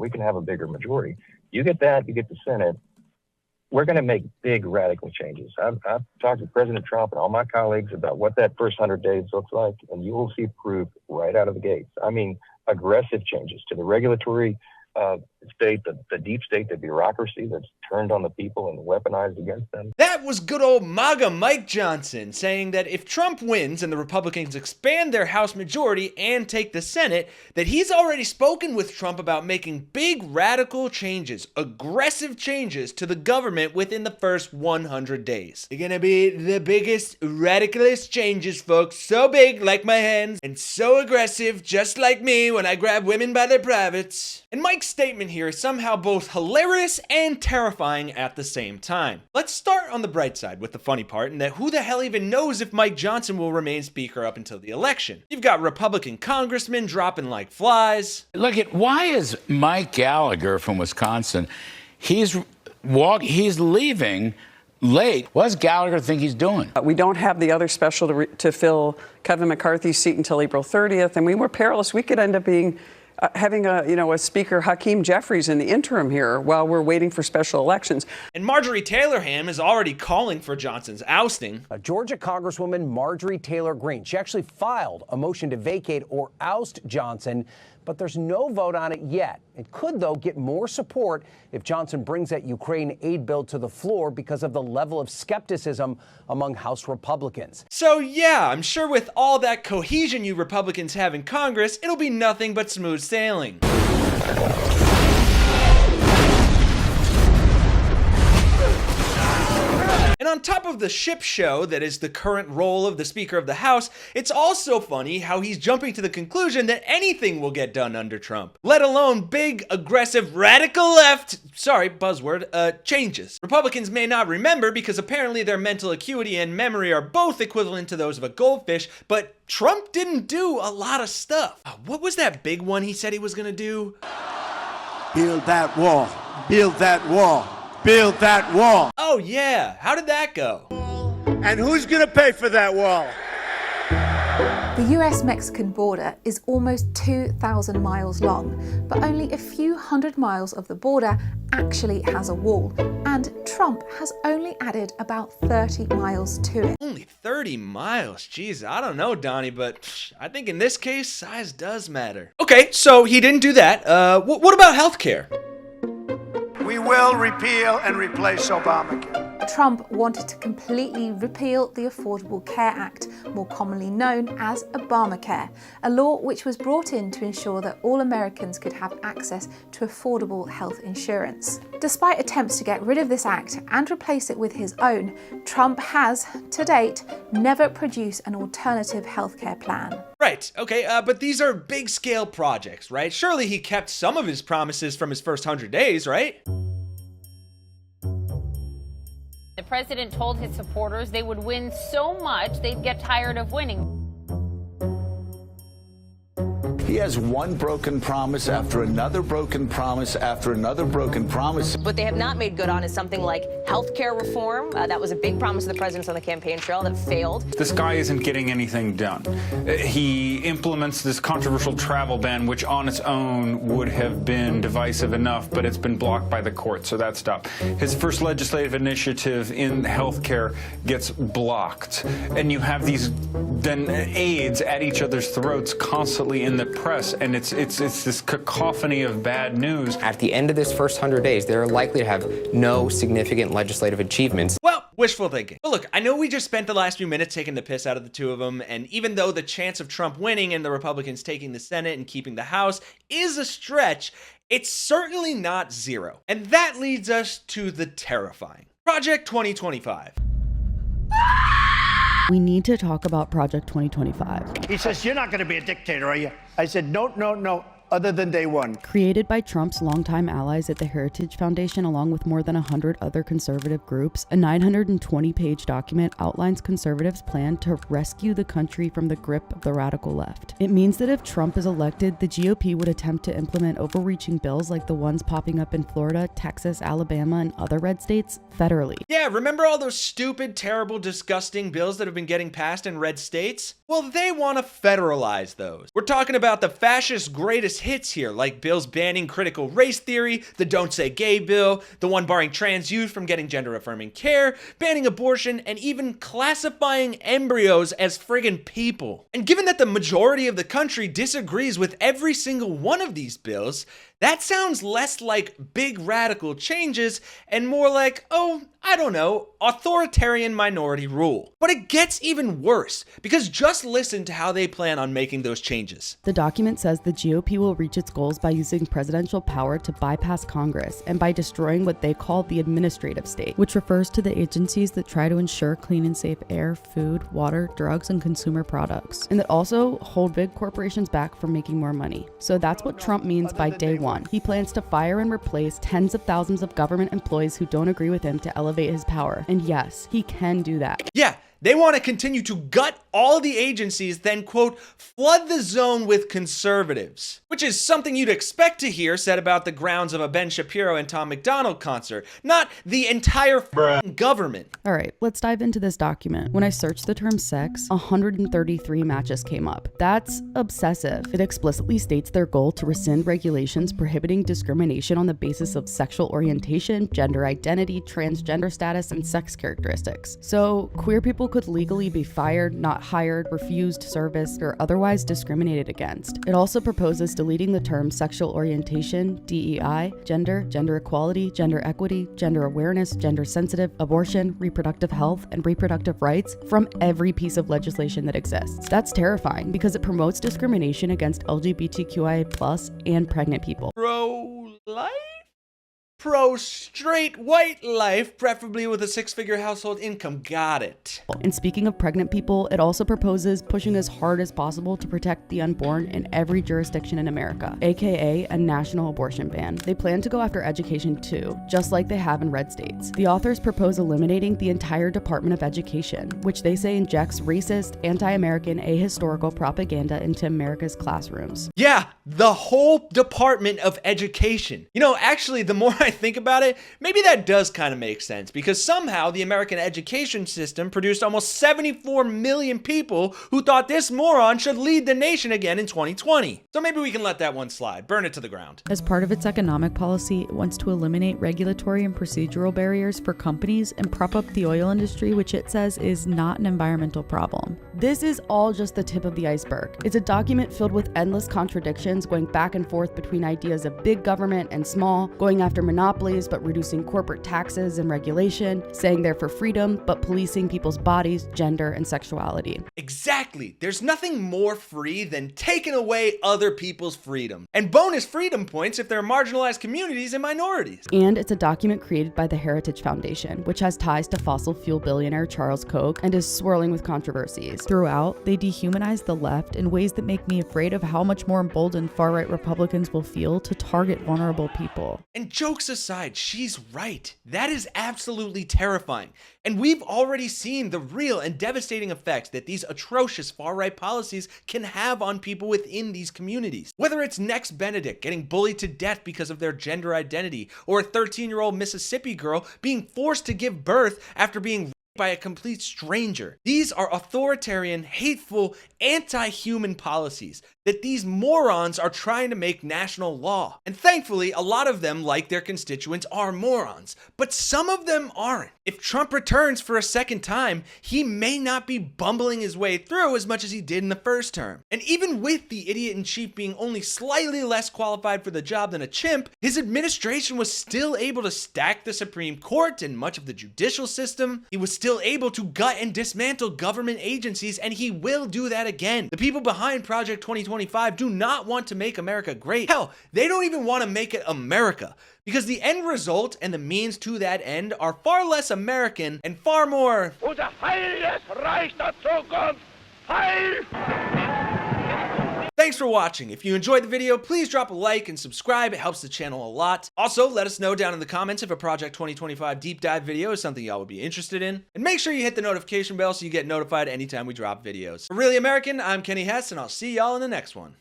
we can have a bigger majority. You get that, you get the Senate, we're going to make big radical changes. I've talked to President Trump and all my colleagues about what that first 100 days looks like, and you will see proof right out of the gates. I mean, aggressive changes to the regulatory state, the deep state, the bureaucracy that's turned on the people and weaponized against them. That was good old MAGA Mike Johnson saying that if Trump wins and the Republicans expand their House majority and take the Senate, that he's already spoken with Trump about making big radical changes, aggressive changes to the government within the first 100 days. They're gonna be the biggest, radicalist changes, folks. So big like my hands and so aggressive just like me when I grab women by their privates. And Mike's statement here is somehow both hilarious and terrifying at the same time. Let's start on the bright side with the funny part, and that who the hell even knows if Mike Johnson will remain speaker up until the election. You've got Republican congressmen dropping like flies. Look at, why is Mike Gallagher from Wisconsin, he's leaving late. What does Gallagher think he's doing? We don't have the other special to fill Kevin McCarthy's seat until April 30th, and we were perilous. We could end up being having a speaker, Hakeem Jeffries, in the interim here while we're waiting for special elections. And Marjorie Taylor Hamm is already calling for Johnson's ousting. Georgia Congresswoman Marjorie Taylor Greene, she actually filed a motion to vacate or oust Johnson, but there's no vote on it yet. It could, though, get more support if Johnson brings that Ukraine aid bill to the floor because of the level of skepticism among House Republicans. So yeah, I'm sure with all that cohesion you Republicans have in Congress, it'll be nothing but smooth sailing. And on top of the ship show that is the current role of the Speaker of the House, it's also funny how he's jumping to the conclusion that anything will get done under Trump, let alone big, aggressive, radical left, sorry, buzzword, changes. Republicans may not remember because apparently their mental acuity and memory are both equivalent to those of a goldfish, but Trump didn't do a lot of stuff. What was that big one he said he was gonna do? Build that wall. Build that wall. Build that wall. Oh yeah, how did that go? And who's gonna pay for that wall? The US-Mexican border is almost 2,000 miles long, but only a few hundred miles of the border actually has a wall, and Trump has only added about 30 miles to it. Only 30 miles? Jeez, I don't know, Donnie, but I think in this case, size does matter. Okay, so he didn't do that. What about healthcare? We will repeal and replace Obamacare. Trump wanted to completely repeal the Affordable Care Act, more commonly known as Obamacare, a law which was brought in to ensure that all Americans could have access to affordable health insurance. Despite attempts to get rid of this act and replace it with his own, Trump has, to date, never produced an alternative healthcare plan. Right, okay, but these are big-scale projects, right? Surely he kept some of his promises from his first 100 days, right? The president told his supporters they would win so much they'd get tired of winning. He has one broken promise after another broken promise after another broken promise. What they have not made good on is something like health care reform. That was a big promise of the president's on the campaign trail that failed. This guy isn't getting anything done. He implements this controversial travel ban, which on its own would have been divisive enough, but it's been blocked by the court, so that stopped. His first legislative initiative in health care gets blocked. And you have these then aides at each other's throats constantly in the press, and it's this cacophony of bad news. At the end of this first 100 days, they're likely to have no significant legislative achievements. Well, wishful thinking. But look, I know we just spent the last few minutes taking the piss out of the two of them, and even though the chance of Trump winning and the Republicans taking the Senate and keeping the House is a stretch, it's certainly not zero. And that leads us to the terrifying Project 2025. We need to talk about Project 2025. He says, "You're not going to be a dictator, are you?" I said, "No, no, no, other than day one." Created by Trump's longtime allies at the Heritage Foundation, along with more than 100 other conservative groups, a 920-page document outlines conservatives' plan to rescue the country from the grip of the radical left. It means that if Trump is elected, the GOP would attempt to implement overreaching bills like the ones popping up in Florida, Texas, Alabama, and other red states federally. Yeah, remember all those stupid, terrible, disgusting bills that have been getting passed in red states? Well, they want to federalize those. We're talking about the fascist greatest hits here, like bills banning critical race theory, the Don't Say Gay bill, the one barring trans youth from getting gender-affirming care, banning abortion, and even classifying embryos as friggin' people. And given that the majority of the country disagrees with every single one of these bills, that sounds less like big radical changes and more like, oh, I don't know, authoritarian minority rule. But it gets even worse, because just listen to how they plan on making those changes. The document says the GOP will reach its goals by using presidential power to bypass Congress and by destroying what they call the administrative state, which refers to the agencies that try to ensure clean and safe air, food, water, drugs, and consumer products, and that also hold big corporations back from making more money. So that's what Trump means by day one. He plans to fire and replace tens of thousands of government employees who don't agree with him to elevate his power. And yes, he can do that. Yeah, they want to continue to gut all the agencies, then, quote, flood the zone with conservatives. Which is something you'd expect to hear said about the grounds of a Ben Shapiro and Tom McDonald concert, not the entire government. All right, let's dive into this document. When I searched the term sex, 133 matches came up. That's obsessive. It explicitly states their goal to rescind regulations prohibiting discrimination on the basis of sexual orientation, gender identity, transgender status, and sex characteristics. So queer people could legally be fired, not hired, refused service, or otherwise discriminated against. It also proposes deleting the terms sexual orientation, DEI, gender, gender equality, gender equity, gender awareness, gender sensitive, abortion, reproductive health, and reproductive rights from every piece of legislation that exists. That's terrifying because it promotes discrimination against LGBTQIA+ and pregnant people. Pro-life? Pro-straight white life, preferably with a six-figure household income. Got it. And speaking of pregnant people, it also proposes pushing as hard as possible to protect the unborn in every jurisdiction in America, aka a national abortion ban. They plan to go after education too, just like they have in red states. The authors propose eliminating the entire Department of Education, which they say injects racist, anti-American, ahistorical propaganda into America's classrooms. Yeah, the whole Department of Education. You know, actually, the more I think about it, maybe that does kind of make sense, because somehow the American education system produced almost 74 million people who thought this moron should lead the nation again in 2020. So maybe we can let that one slide, burn it to the ground. As part of its economic policy, it wants to eliminate regulatory and procedural barriers for companies and prop up the oil industry, which it says is not an environmental problem. This is all just the tip of the iceberg. It's a document filled with endless contradictions, going back and forth between ideas of big government and small, going after monopolies but reducing corporate taxes and regulation, saying they're for freedom but policing people's bodies, gender, and sexuality. Exactly. There's nothing more free than taking away other people's freedom. And bonus freedom points if they're marginalized communities and minorities. And it's a document created by the Heritage Foundation, which has ties to fossil fuel billionaire Charles Koch and is swirling with controversies. Throughout, they dehumanize the left in ways that make me afraid of how much more emboldened far-right Republicans will feel to target vulnerable people. And jokes aside, she's right. That is absolutely terrifying. And we've already seen the real and devastating effects that these atrocious far-right policies can have on people within these communities. Whether it's Next Benedict getting bullied to death because of their gender identity, or a 13-year-old Mississippi girl being forced to give birth after being raped by a complete stranger. These are authoritarian, hateful, anti-human policies that these morons are trying to make national law. And thankfully, a lot of them, like their constituents, are morons, but some of them aren't. If Trump returns for a second time, he may not be bumbling his way through as much as he did in the first term. And even with the idiot-in-chief being only slightly less qualified for the job than a chimp, his administration was still able to stack the Supreme Court and much of the judicial system. He was still able to gut and dismantle government agencies, and he will do that again. The people behind Project 2025 do not want to make America great. Hell, they don't even want to make it America, because the end result and the means to that end are far less American and far more Unser heiliges Reich der Zukunft heil! Thanks for watching. If you enjoyed the video, please drop a like and subscribe. It helps the channel a lot. Also, let us know down in the comments if a Project 2025 deep dive video is something y'all would be interested in. And make sure you hit the notification bell so you get notified anytime we drop videos. For Really American, I'm Kenny Hesse, and I'll see y'all in the next one.